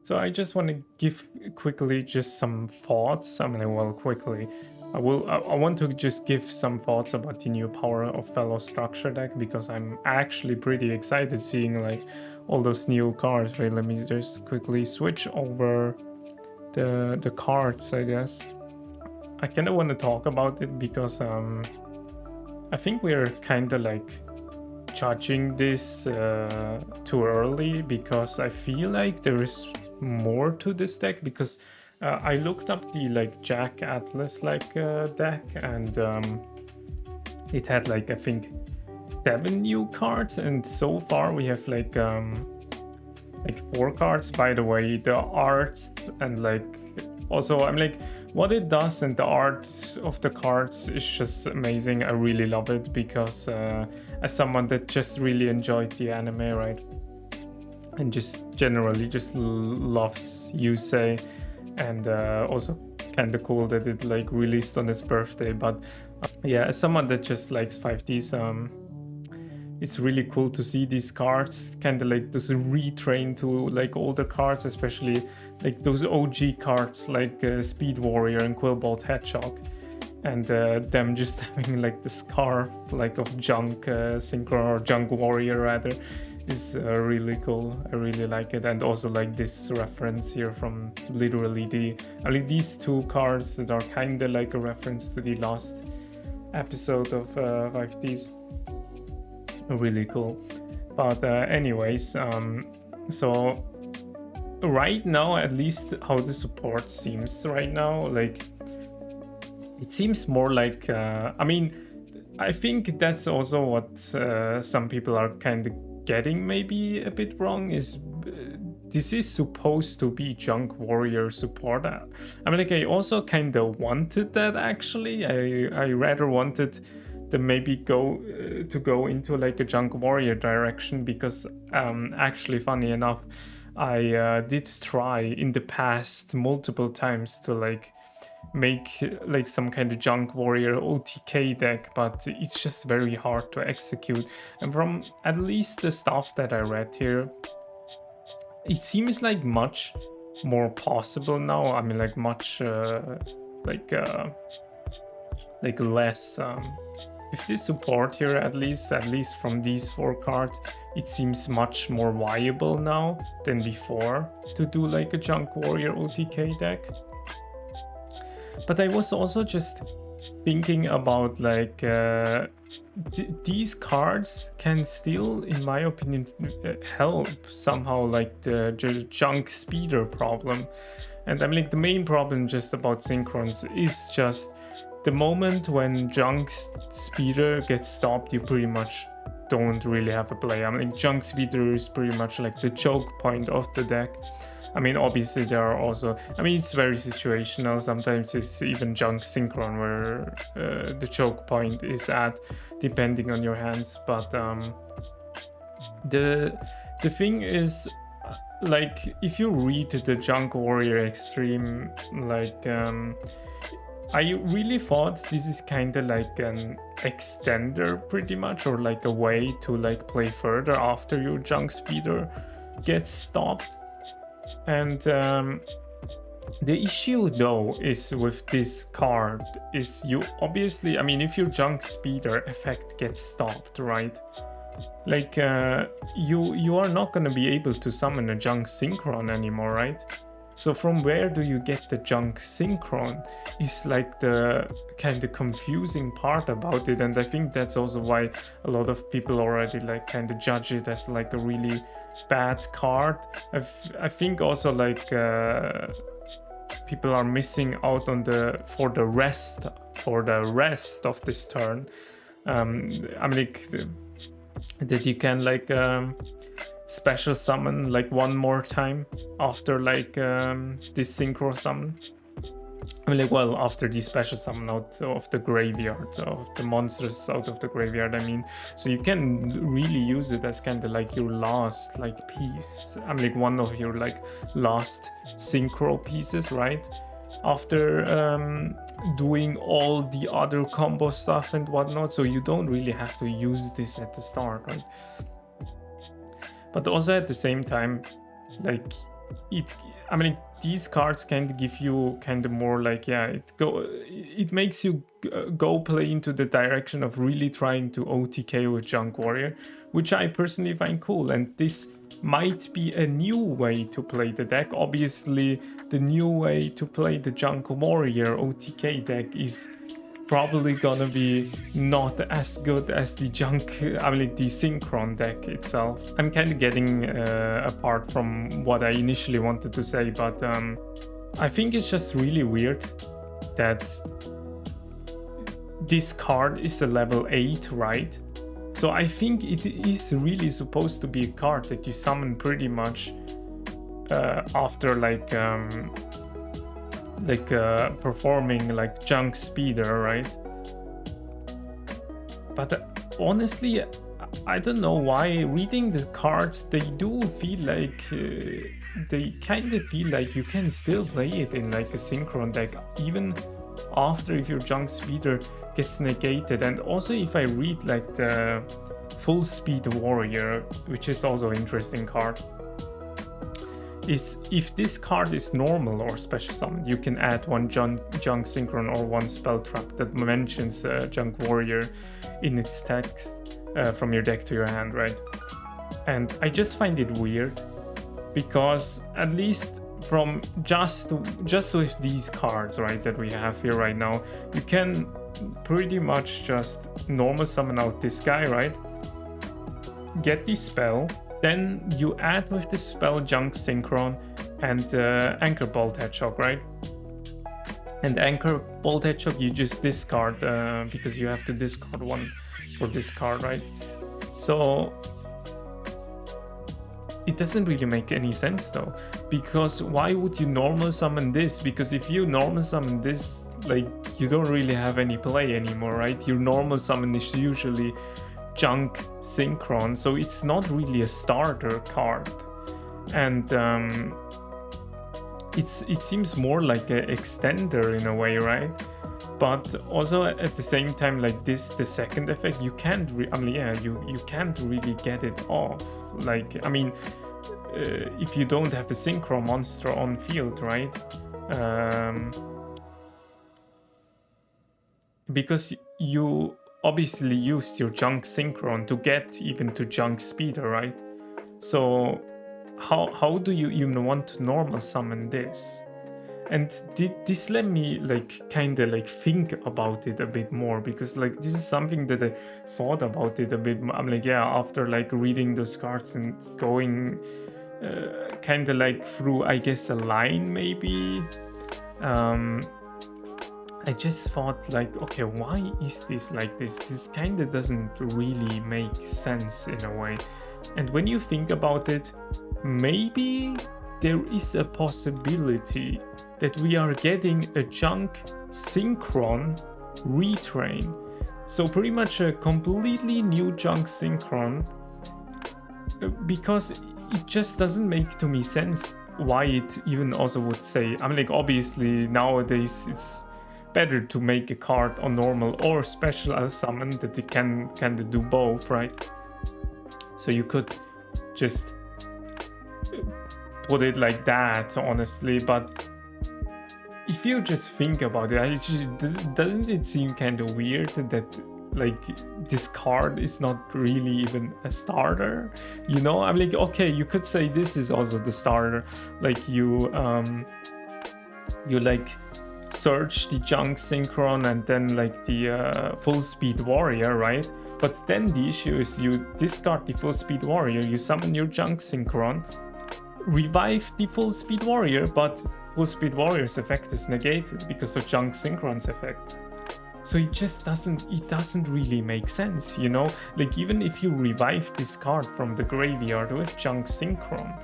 So I just want to give quickly just some thoughts. I mean, well, quickly. I want to just give some thoughts about the new Power of Fellow structure deck because I'm actually pretty excited seeing like all those new cards. Wait, let me just quickly switch over the cards, I guess. I kind of want to talk about it because I think we're kind of like judging this too early because I feel like there is more to this deck because I looked up the like Jack Atlas like deck and it had like I think 7 new cards and so far we have like 4 cards. By the way, the art and like also I'm like what it does and the art of the cards is just amazing. I really love it because as someone that just really enjoyed the anime, right, and just generally just loves Yusei, and also kind of cool that it like released on his birthday. But yeah, as someone that just likes 5Ds, it's really cool to see these cards kind of like those retrain to like older cards, especially like those OG cards like Speed Warrior and Quillbolt Hedgehog, and them just having like the scarf like of Junk Synchron or Junk Warrior rather is really cool. I really like it, and also like this reference here from literally these 2 cards that are kind of like a reference to the last episode of 5Ds. Really cool. But anyways, so right now, at least how the support seems right now, like it seems more like I mean, I think that's also what some people are kind of getting maybe a bit wrong is this is supposed to be Junk Warrior support. I mean, like I also kind of wanted that actually. I rather wanted to maybe go into like a Junk Warrior direction because actually funny enough I did try in the past multiple times to like make like some kind of Junk Warrior OTK deck, but it's just very hard to execute. And from at least the stuff that I read here, it seems like much more possible now. I mean, like much like less if this support here, at least from these 4 cards, it seems much more viable now than before to do like a Junk Warrior OTK deck. But I was also just thinking about like these cards can still, in my opinion, help somehow like the Junk Speeder problem. And I mean, like the main problem just about Synchrons is just the moment when Junk Speeder gets stopped, you pretty much don't really have a play. I mean, Junk Speeder is pretty much like the choke point of the deck. I mean, obviously there are also, I mean, it's very situational. Sometimes it's even Junk Synchron where the choke point is at, depending on your hands. But the thing is, like, if you read the Junk Warrior Extreme, like, I really thought this is kind of like an extender pretty much, or like a way to like play further after your Junk Speeder gets stopped. And the issue though is with this card is you obviously, I mean, if your Junk Speeder effect gets stopped, right? Like you are not going to be able to summon a Junk Synchron anymore, right? So from where do you get the Junk Synchron is like the kind of confusing part about it. And I think that's also why a lot of people already like kind of judge it as like a really bad card. I think also like people are missing out on for the rest of this turn. I mean, like that you can like special summon like one more time after like this synchro summon. I mean, like, well, after the special summon out of the graveyard, of the monsters out of the graveyard, I mean, so you can really use it as kind of like your last like piece. I mean, like one of your like last synchro pieces, right? After doing all the other combo stuff and whatnot, so you don't really have to use this at the start, right? But also at the same time, like I mean, these cards can give you kind of more like, yeah, it makes you go play into the direction of really trying to OTK with Junk Warrior, which I personally find cool. And this might be a new way to play the deck. Obviously, the new way to play the Junk Warrior OTK deck is probably gonna be not as good as the the Synchron deck itself. I'm kind of getting apart from what I initially wanted to say, but I think it's just really weird that this card is a level 8, right? So I think it is really supposed to be a card that you summon pretty much after performing like Junk Speeder, right? But honestly, I don't know why reading the cards, they do feel like they kind of feel like you can still play it in like a Synchron deck even after if your Junk Speeder gets negated. And also if I read like the Full Speed Warrior, which is also an interesting card, is if this card is normal or special summon, you can add one Junk Synchron or one spell trap that mentions Junk Warrior in its text from your deck to your hand, right? And I just find it weird because at least from just with these cards, right, that we have here right now, you can pretty much just normal summon out this guy, right? Get the spell, then you add with the spell Junk Synchron and Anchor Bolt Hedgehog, right? And Anchor Bolt Hedgehog you just discard because you have to discard one for this card, right? So it doesn't really make any sense though, because why would you normal summon this? Because if you normal summon this, like, you don't really have any play anymore, right? Your normal summon is usually Junk Synchron, so it's not really a starter card. And it seems more like an extender in a way, right? But also at the same time, like this, the second effect, you can't you can't really get it off. Like, I mean, if you don't have a Synchro monster on field, right? Because you obviously used your Junk Synchron to get even to Junk Speeder, right? So how do you even want to normal summon this? And this let me like kind of like think about it a bit more, because like this is something that I thought about it a bit more. I'm like, yeah, after like reading those cards and going kind of like through, I guess, a line maybe, I just thought like, okay, why is this like this? This kind of doesn't really make sense in a way. And when you think about it, maybe there is a possibility that we are getting a Junk Synchron Retrain. So pretty much a completely new Junk Synchron, because it just doesn't make to me sense why it even also would say, I mean, like, obviously nowadays it's better to make a card on normal or special summon that it can do both, right? So you could just put it like that, honestly. But if you just think about it, doesn't it seem kind of weird that like this card is not really even a starter? You know, I'm like, okay, you could say this is also the starter, like you like search the Junk Synchron and then like the Full Speed Warrior, right? But then the issue is you discard the Full Speed Warrior, you summon your Junk Synchron, revive the Full Speed Warrior, but Full Speed Warrior's effect is negated because of Junk Synchron's effect. So it just doesn't really make sense, you know? Like, even if you revive this card from the graveyard with Junk Synchron,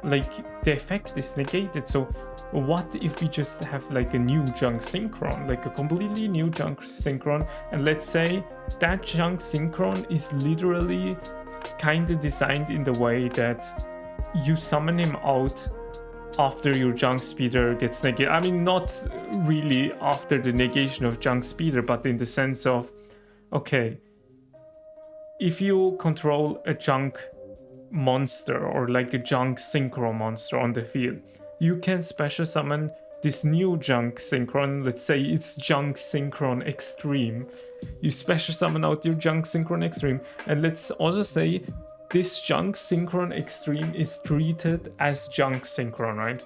like, the effect is negated. So what if we just have like a new Junk Synchron, like a completely new Junk Synchron, and let's say that Junk Synchron is literally kind of designed in the way that you summon him out after your Junk Speeder gets negated. I mean, not really after the negation of Junk Speeder, but in the sense of, okay, if you control a Junk monster or like a junk synchro monster on the field, you can special summon this new junk synchron. Let's say it's junk synchron extreme. You special summon out your junk synchron extreme, and let's also say this junk synchron extreme is treated as junk synchron, right?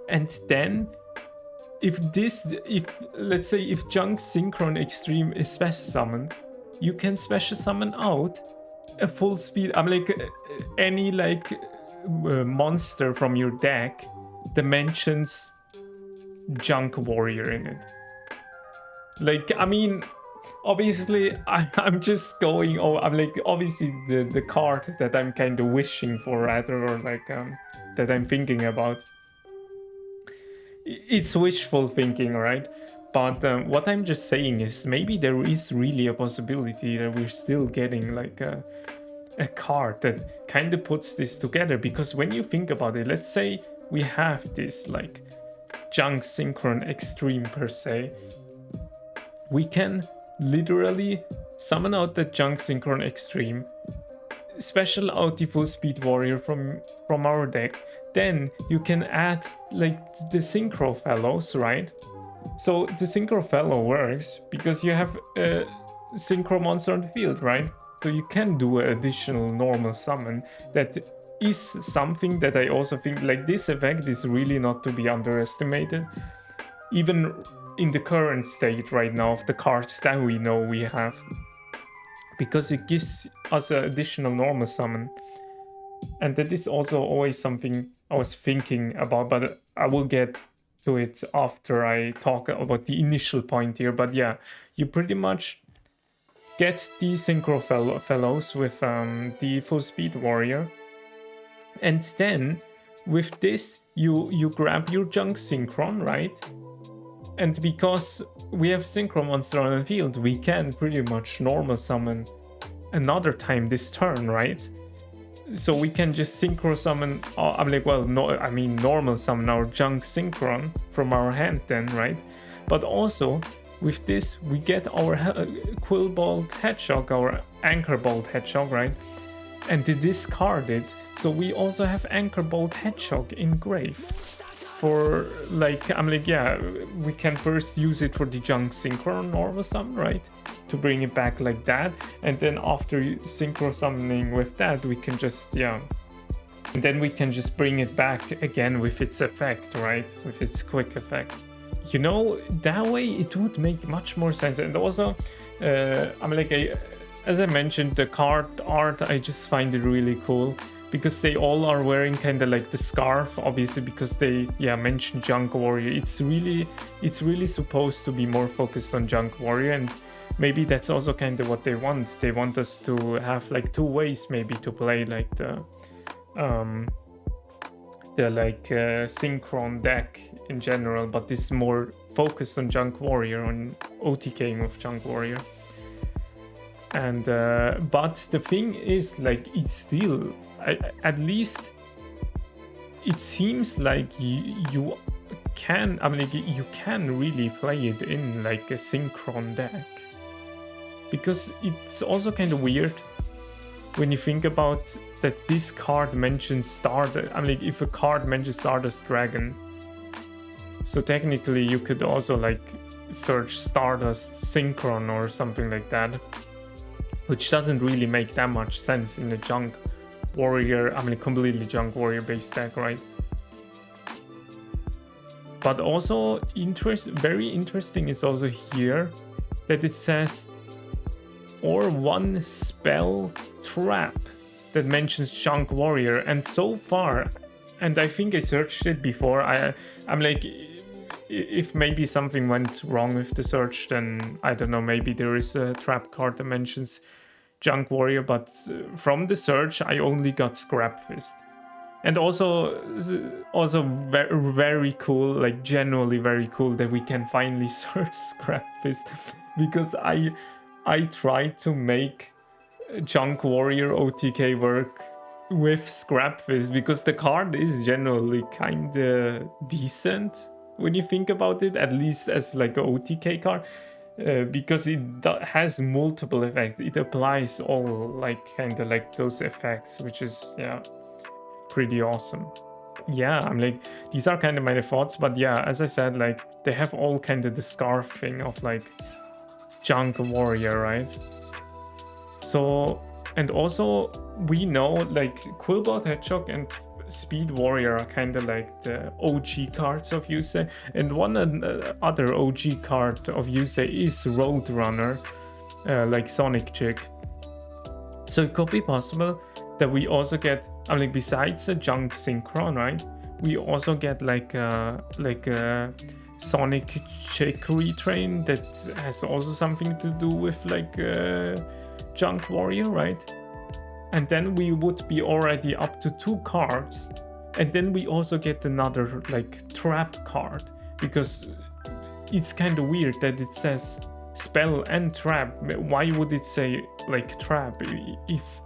And then if let's say if junk synchron extreme is special summoned, you can special summon out a full speed, any monster from your deck that mentions junk warrior in it. Like, I mean, obviously I'm just going, obviously the card that I'm kind of wishing for, rather, or that I'm thinking about, it's wishful thinking, right? But what I'm just saying is maybe there is really a possibility that we're still getting like a card that kind of puts this together. Because when you think about it, let's say we have this like junk synchron extreme per se, we can literally summon out the junk synchron extreme, special out the full speed warrior from our deck. Then you can add like the synchro fellows, right? So the synchro fellow works because you have a synchro monster on the field, right? So you can do an additional normal summon. That is something that I also think, like, this effect is really not to be underestimated, even in the current state right now of the cards that we know we have, because it gives us an additional normal summon. And that is also always something I was thinking about, but I will get to it after I talk about the initial point here. But yeah, you pretty much get the synchro fellows with the full speed warrior, and then with this you grab your junk synchron, right? And because we have synchro monster on the field, we can pretty much normal summon another time this turn, right? So we can just synchro summon, normal summon our junk synchron from our hand then, right? But also with this we get our Quillbolt Hedgehog, our Anchor Bolt Hedgehog, right? And to discard it, so we also have Anchor Bolt Hedgehog in grave. For we can first use it for the junk synchro normal summon, right? To bring it back like that, and then after synchro summoning with that, we can just and then we can just bring it back again with its effect, right? With its quick effect. You know, that way it would make much more sense. And also, as I mentioned, the card art, I just find it really cool, because they all are wearing kind of like the scarf, obviously, because they mention junk warrior. It's really supposed to be more focused on junk warrior, and maybe that's also kind of what they want. They want us to have like two ways maybe to play like the synchron deck in general, but this is more focused on junk warrior, on OTKing with junk warrior. And but the thing is, like, it's still, at least it seems like you can really play it in like a synchron deck, because it's also kind of weird when you think about that this card mentions Stardust. If a card mentions Stardust Dragon, so technically you could also like search Stardust Synchron or something like that, which doesn't really make that much sense in a junk warrior, completely junk warrior based deck, right? But also very interesting is also here that it says, or one spell trap that mentions junk warrior. And so far, and I think I searched it before, I'm like, if maybe something went wrong with the search, then I don't know, maybe there is a trap card that mentions junk warrior, but from the search I only got Scrap Fist. And also very, very cool, like genuinely very cool that we can finally search Scrap Fist, because I tried to make junk warrior OTK work with Scrap Fist, because the card is generally kind of decent when you think about it, at least as like an OTK card. because it has multiple effects. It applies all like kind of like those effects, which is pretty awesome. Yeah, I'm like, these are kind of my thoughts, but yeah, as I said, like they have all kind of the scarf thing of like junk warrior, right? So, and also we know like Quillbot Hedgehog and Speed Warrior are kind of like the OG cards of Yusei, and one other OG card of Yusei is Roadrunner, like Sonic Chick. So it could be possible that we also get, I mean, besides the junk Synchron, right? We also get like a Sonic Chick Retrain that has also something to do with like junk warrior, right? And then we would be already up to 2 cards, and then we also get another like trap card, because it's kind of weird that it says spell and trap. Why would it say like trap if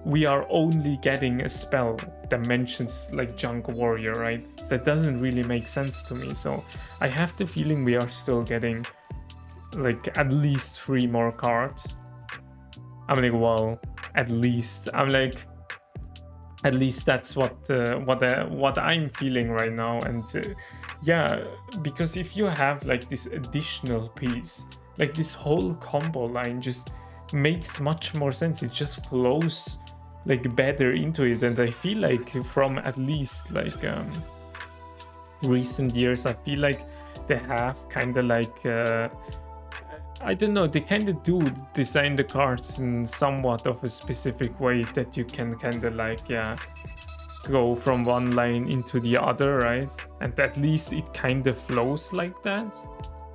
we are only getting a spell that mentions like junk warrior, right? That doesn't really make sense to me. So I have the feeling we are still getting like at least 3 more cards. I'm like, well, at least. I'm like, at least that's what I'm feeling right now. And yeah, because if you have like this additional piece, like this whole combo line just makes much more sense. It just flows like better into it. And I feel like from at least like recent years, I feel like they have kind of like I don't know, they kind of do design the cards in somewhat of a specific way that you can kind of like go from one line into the other, right? And at least it kind of flows like that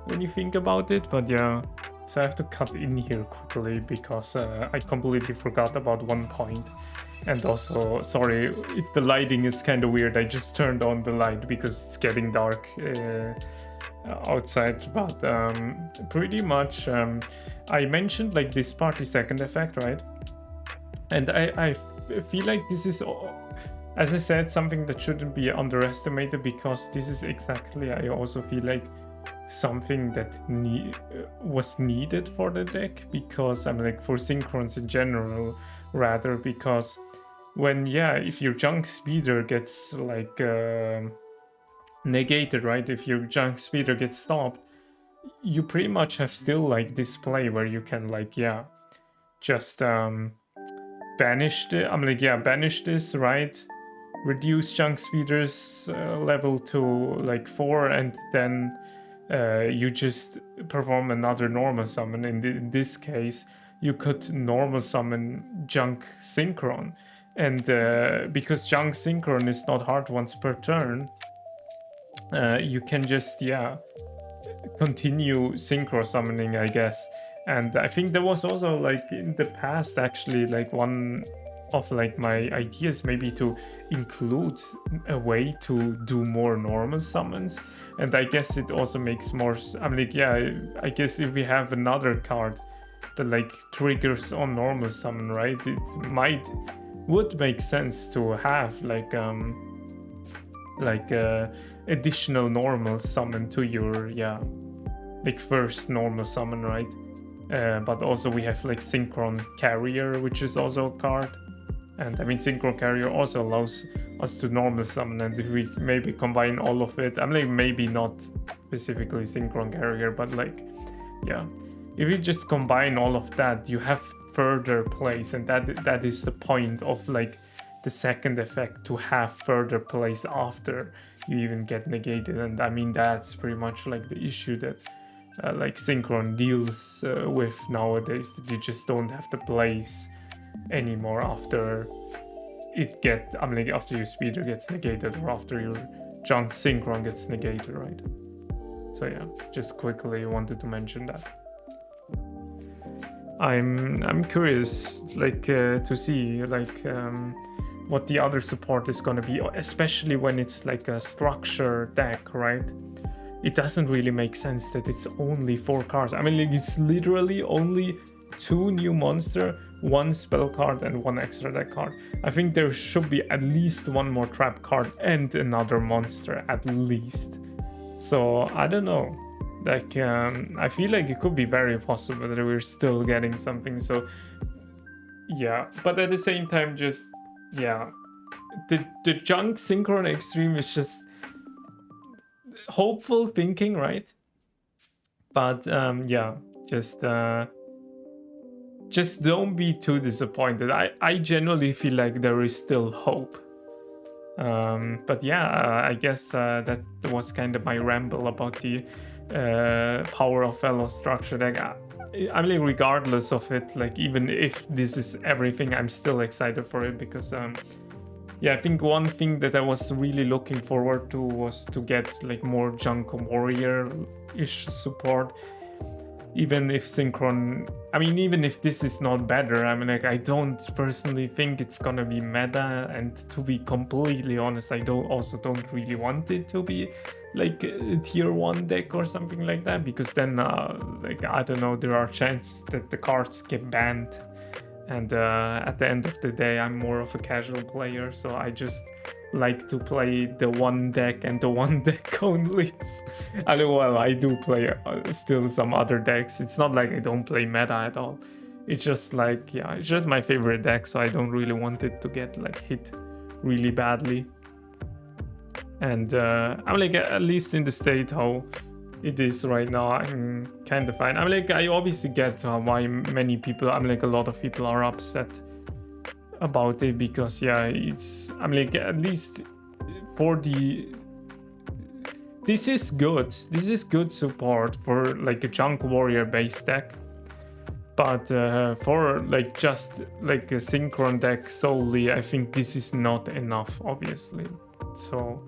when you think about it. But yeah, so I have to cut in here quickly because I completely forgot about one point. And also, sorry if the lighting is kind of weird, I just turned on the light because it's getting dark outside. But pretty much I mentioned like this party second effect, right? And I feel like this is, as I said, something that shouldn't be underestimated, because this is exactly, I also feel like, something that was needed for the deck, because I'm like for Synchrons in general, rather, because when if your junk speeder gets like negated, right? If your junk speeder gets stopped, you pretty much have still like this play where you can like just banish this, right? Reduce junk speeder's level to like 4, and then you just perform another normal summon. In this case, you could normal summon junk Synchron, and because junk Synchron is not hard once per turn, you can just continue synchro summoning, I guess. And I think there was also like in the past actually like one of like my ideas maybe to include a way to do more normal summons. And I guess it also makes more, I'm like, I guess if we have another card that like triggers on normal summon, right, it would make sense to have like additional normal summon to your like first normal summon, right? But also we have like Synchron Carrier, which is also a card. And I mean, Synchron Carrier also allows us to normal summon, and if we maybe combine all of it, I'm like, maybe not specifically Synchron Carrier, but like, if you just combine all of that, you have further plays, and that is the point of like the second effect, to have further plays after you even get negated. And I mean, that's pretty much like the issue that like Synchron deals with nowadays, that you just don't have the plays anymore after after your speeder gets negated, or after your junk Synchron gets negated, right? So yeah, just quickly wanted to mention that. I'm curious like to see like what the other support is going to be, especially when it's like a structure deck, right? It doesn't really make sense that it's only 4 cards. I mean, like, it's literally only 2 new monster, 1 spell card, and 1 extra deck card. I think there should be at least 1 more trap card and another monster at least. So I don't know. Like, I feel like it could be very possible that we're still getting something. So, yeah. But at the same time, just, yeah. The junk Synchron Extreme is just hopeful thinking, right? But, yeah, just don't be too disappointed. I genuinely feel like there is still hope. But yeah, I guess that was kind of my ramble about the power of fellow structure deck. I mean, regardless of it, like even if this is everything, I'm still excited for it because yeah, I think one thing that I was really looking forward to was to get like more junk warrior-ish support. Even if Synchron, I mean, even if this is not better, I mean, like, I don't personally think it's gonna be meta, and to be completely honest, I don't really want it to be like a tier 1 deck or something like that, because then, like, I don't know, there are chances that the cards get banned, and at the end of the day, I'm more of a casual player, so I just like to play the one deck and the one deck only. I mean, well, I do play still some other decks. It's not like I don't play meta at all. It's just like, yeah, it's just my favorite deck, so I don't really want it to get like hit really badly. And I'm like, at least in the state how it is right now, I'm kind of fine. I'm like, I obviously get why many people, I'm like, a lot of people are upset about it, because yeah, it's, I'm like, at least for the, this is good support for like a junk warrior base deck, but for like just like a Synchron deck solely, I think this is not enough, obviously. So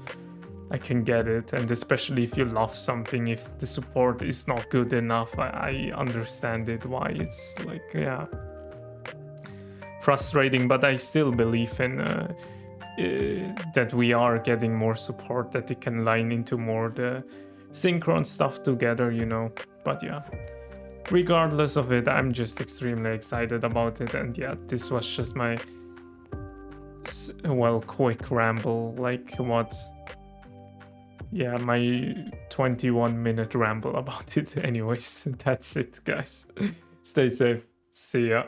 I can get it, and especially if you love something, if the support is not good enough, I understand it, why it's like, yeah, frustrating. But I still believe in that we are getting more support, that it can line into more the Synchron stuff together, you know. But yeah, regardless of it, I'm just extremely excited about it. And yeah, this was just my, well, quick ramble, like what, yeah, my 21-minute ramble about it. Anyways, that's it, guys. Stay safe. See ya.